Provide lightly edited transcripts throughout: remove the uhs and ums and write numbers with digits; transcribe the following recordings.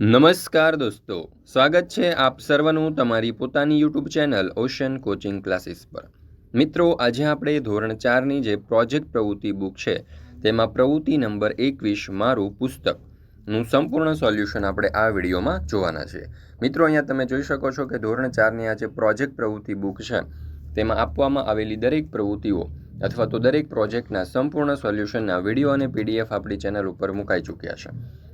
નમસ્કાર દોસ્તો, સ્વાગત છે આપ સર્વનું તમારી પોતાની YouTube channel ocean coaching classes પર। મિત્રો, આજે આપણે ધોરણ 4ની જે પ્રોજેક્ટ પ્રવૃત્તિ બુક છે તેમાં પ્રવૃત્તિ નંબર 21 મારું પુસ્તકનું સંપૂર્ણ સોલ્યુશન આપણે આ વિડીયોમાં જોવાના છે। મિત્રો, અહીંયા તમે જોઈ શકો છો કે ધોરણ 4ની આ જે પ્રોજેક્ટ પ્રવૃત્તિ બુક છે તેમાં આપવામાં આવેલી દરેક પ્રવૃત્તિઓ અથવા તો દરેક પ્રોજેક્ટના સંપૂર્ણ સોલ્યુશનના વિડીયો અને પીડીએફ આપણી ચેનલ ઉપર મુકાઈ ચૂક્યા છે।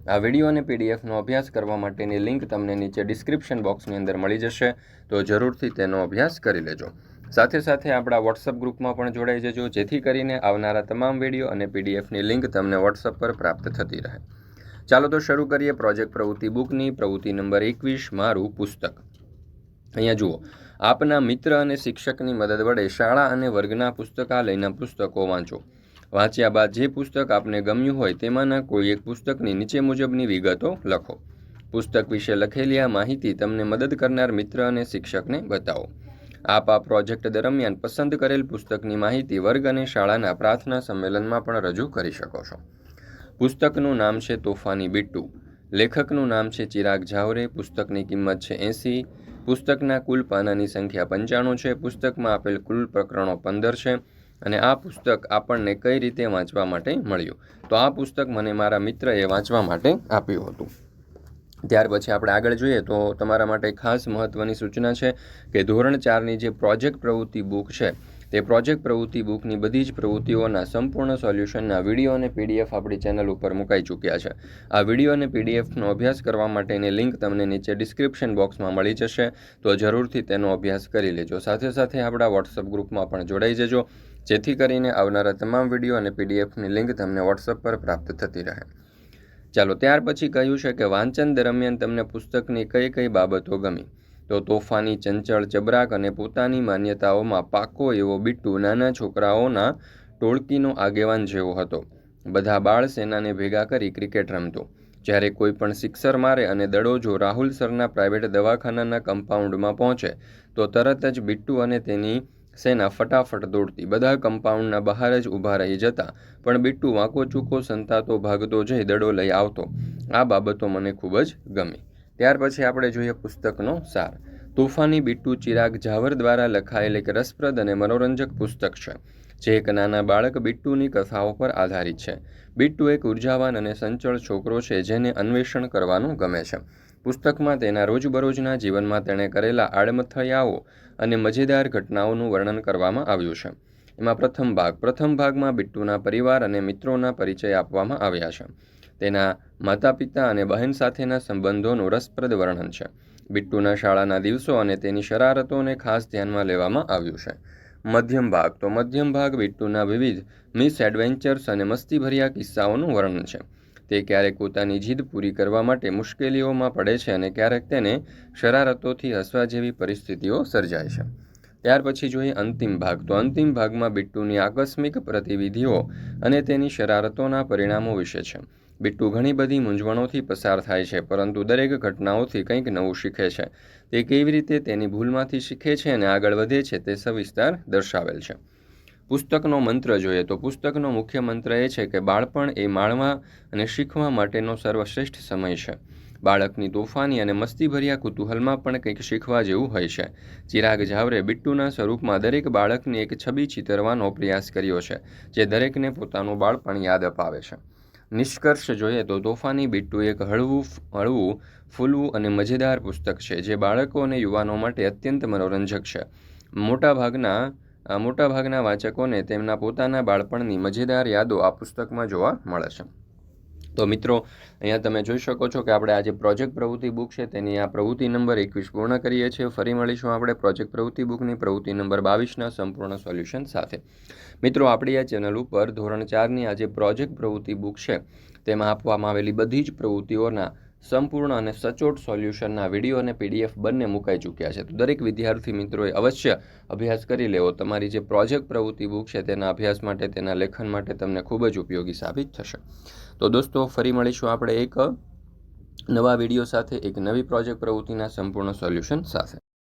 આ વિડીયો અને પીડીએફનો અભ્યાસ કરવા માટેની લિંક તમને નીચે ડિસ્ક્રિપ્શન બોક્સની અંદર મળી જશે, તો જરૂરથી તેનો અભ્યાસ કરી લેજો। સાથે સાથે આપણા વોટ્સઅપ ગ્રુપમાં પણ જોડાઈ જજો, જેથી કરીને આવનારા તમામ વિડીયો અને પીડીએફની લિંક તમને વોટ્સઅપ પર પ્રાપ્ત થતી રહે। ચાલો તો શરૂ કરીએ પ્રોજેક્ટ પ્રવૃત્તિ બુકની પ્રવૃત્તિ નંબર 21 મારું પુસ્તક। અહીંયા જુઓ, આપના મિત્ર અને શિક્ષકની મદદ વડે શાળા અને વર્ગના પુસ્તકાલયના પુસ્તકો વાંચો। વાંચ્યા બાદ જે પુસ્તક આપને ગમ્યું હોય તેમાંના કોઈ એક પુસ્તકની નીચે મુજબની વિગતો લખો। પુસ્તક વિશે લખેલી આ માહિતી તમને મદદ કરનાર મિત્ર અને શિક્ષકને બતાવો। આપ આ પ્રોજેક્ટ દરમિયાન પસંદ કરેલ પુસ્તકની માહિતી વર્ગ અને શાળાના પ્રાર્થના સંમેલનમાં પણ રજૂ કરી શકો છો। પુસ્તકનું નામ છે તોફાની બિટ્ટુ, લેખકનું નામ છે ચિરાગ ઝાવરે, પુસ્તકની કિંમત છે 80, પુસ્તકના કુલ પાનાની સંખ્યા 95 છે, પુસ્તકમાં આપેલ કુલ પ્રકરણો 15 છે અને આ પુસ્તક આપણને કઈ રીતે વાંચવા માટે મળ્યું? તો આ પુસ્તક મને મારા મિત્રએ વાંચવા માટે આપ્યું હતું। ત્યાર પછી આપણે આગળ જોઈએ તો તમારા માટે ખાસ મહત્ત્વની સૂચના છે કે ધોરણ 4ની જે પ્રોજેક્ટ પ્રવૃત્તિ બુક છે તે પ્રોજેક્ટ પ્રવૃત્તિ બુકની બધી જ પ્રવૃત્તિઓના સંપૂર્ણ સોલ્યુશનના વિડીયો અને પીડીએફ આપણી ચેનલ ઉપર મુકાઈ ચૂક્યા છે। આ વિડીયો અને પીડીએફનો અભ્યાસ કરવા માટેની લિંક તમને નીચે ડિસ્ક્રિપ્શન બોક્સમાં મળી જશે, તો જરૂરથી તેનો અભ્યાસ કરી લેજો। સાથે સાથે આપણા વોટ્સઅપ ગ્રુપમાં પણ જોડાઈ જજો, જેથી કરીને આવનારા તમામ વિડીયો અને પીડીએફની લિંક તમને વોટ્સઅપ પર પ્રાપ્ત થતી રહે। ચાલો, ત્યાર પછી કહ્યું છે કે વાંચન દરમિયાન તમને પુસ્તકની કઈ કઈ બાબતો ગમી? તો તોફાની, ચંચળ, ચબરાક અને પોતાની માન્યતાઓમાં પાકો એવો બિટ્ટુ નાના છોકરાઓના ટોળકીનો આગેવાન જેવો હતો। બધા બાળ સેનાને ભેગા કરી ક્રિકેટ રમતો। જ્યારે કોઈ પણ સિક્સર મારે અને દડો જો રાહુલ સરના પ્રાઇવેટ દવાખાનાના કમ્પાઉન્ડમાં પહોંચે તો તરત જ બિટ્ટુ અને તેની સેના ફટાફટ દોડતી। બધા કમ્પાઉન્ડના બહાર જ ઊભા રહી જતા, પણ બિટ્ટુ વાંકો ચૂકો સંતાતો ભાગતો જઈ દડો લઈ આવતો। આ બાબતો મને ખૂબ જ ગમી। ત્યાર પછી આપણે જોઈએ પુસ્તકનો સાર। તોફાની બિટ્ટુ ચિરાગ ઝાવર દ્વારા લખાયેલ એક રસપ્રદ અને મનોરંજક પુસ્તક છે, જે એક નાના બાળક બિટ્ટુની કથાઓ પર આધારિત છે। બિટ્ટુ એક ઉર્જાવાન અને સંચળ છોકરો છે, જેને અન્વેષણ કરવાનું ગમે છે। પુસ્તકમાં તેના રોજબરોજના જીવનમાં તેણે કરેલા આડમથયાઓ અને મજેદાર ઘટનાઓનું વર્ણન કરવામાં આવ્યું છે। એમાં પ્રથમ ભાગમાં બિટ્ટુના પરિવાર અને મિત્રોના પરિચય આપવામાં આવ્યા છે। તેના માતા પિતા અને બહેન સાથેના સંબંધોનું રસપ્રદ વર્ણન છે। બિટ્ટુના શાળાના દિવસો અને તેની શરારતોને ખાસ ધ્યાનમાં લેવામાં આવ્યું છે। મધ્યમ ભાગ બિટ્ટુના વિવિધ મિસએડવેન્ચર્સ અને મસ્તીભર્યા કિસ્સાઓનું વર્ણન છે। તે ક્યારેક પોતાની જીદ પૂરી કરવા માટે મુશ્કેલીઓમાં પડે છે અને ક્યારેક તેને શરારતોથી હસવા જેવી પરિસ્થિતિઓ સર્જાય છે। ત્યાર પછી જોઈએ અંતિમ ભાગ। તો અંતિમ ભાગમાં બિટ્ટુની આકસ્મિક પ્રતિવિધિઓ અને તેની શરારતોના પરિણામો વિશે છે। બિટ્ટુ ઘણી બધી મૂંઝવણોથી પસાર થાય છે, પરંતુ દરેક ઘટનાઓથી કંઈક નવું શીખે છે। તે કેવી રીતે તેની ભૂલમાંથી શીખે છે અને આગળ વધે છે તે સવિસ્તાર દર્શાવેલ છે। પુસ્તકનો મંત્ર જોઈએ તો પુસ્તકનો મુખ્ય મંત્ર એ છે કે બાળપણ એ માણવા અને શીખવા માટેનો સર્વશ્રેષ્ઠ સમય છે। બાળકની તોફાની અને મસ્તીભર્યા કુતૂહલમાં પણ કંઈક શીખવા જેવું હોય છે। ચિરાગ ઝાવરે બિટ્ટુના સ્વરૂપમાં દરેક બાળકની એક છબી ચિતરવાનો પ્રયાસ કર્યો છે, જે દરેકને પોતાનું બાળપણ યાદ અપાવે છે। નિષ્કર્ષ જોઈએ તો તોફાની બિટ્ટુ એક હળવું, ફૂલવું અને મજેદાર પુસ્તક છે, જે બાળકો અને યુવાનો માટે અત્યંત મનોરંજક છે। મોટાભાગના વાચકોને તેમના પોતાના બાળપણની મજેદાર યાદો આ પુસ્તકમાં જોવા મળે છે। તો મિત્રો, અહીંયા તમે જોઈ શકો છો કે આપણે આ જે પ્રોજેક્ટ પ્રવૃત્તિ બુક છે તેની આ પ્રવૃત્તિ નંબર 21 પૂર્ણ કરીએ છીએ। ફરી મળીશું આપણે પ્રોજેક્ટ પ્રવૃત્તિ બુકની પ્રવૃત્તિ નંબર 22ના સંપૂર્ણ સોલ્યુશન સાથે। મિત્રો, આપણી આ ચેનલ ઉપર ધોરણ 4ની આ જે પ્રોજેક્ટ પ્રવૃત્તિ બુક છે તેમાં આપવામાં આવેલી બધી જ પ્રવૃત્તિઓના સંપૂર્ણ અને સચોટ સોલ્યુશનના વિડીયો અને પીડીએફ બંને મુકાઈ ચૂક્યા છે, તો દરેક વિદ્યાર્થી મિત્રોએ અવશ્ય અભ્યાસ કરી લેવો। તમારી જે પ્રોજેક્ટ પ્રવૃત્તિ બુક છે તેના અભ્યાસ માટે, તેના લેખન માટે તમને ખૂબ જ ઉપયોગી સાબિત થશે। તો દોસ્તો, ફરી મળીશું આપણે એક નવા વિડીયો સાથે, એક નવી પ્રોજેક્ટ પ્રવૃત્તિના સંપૂર્ણ સોલ્યુશન સાથે।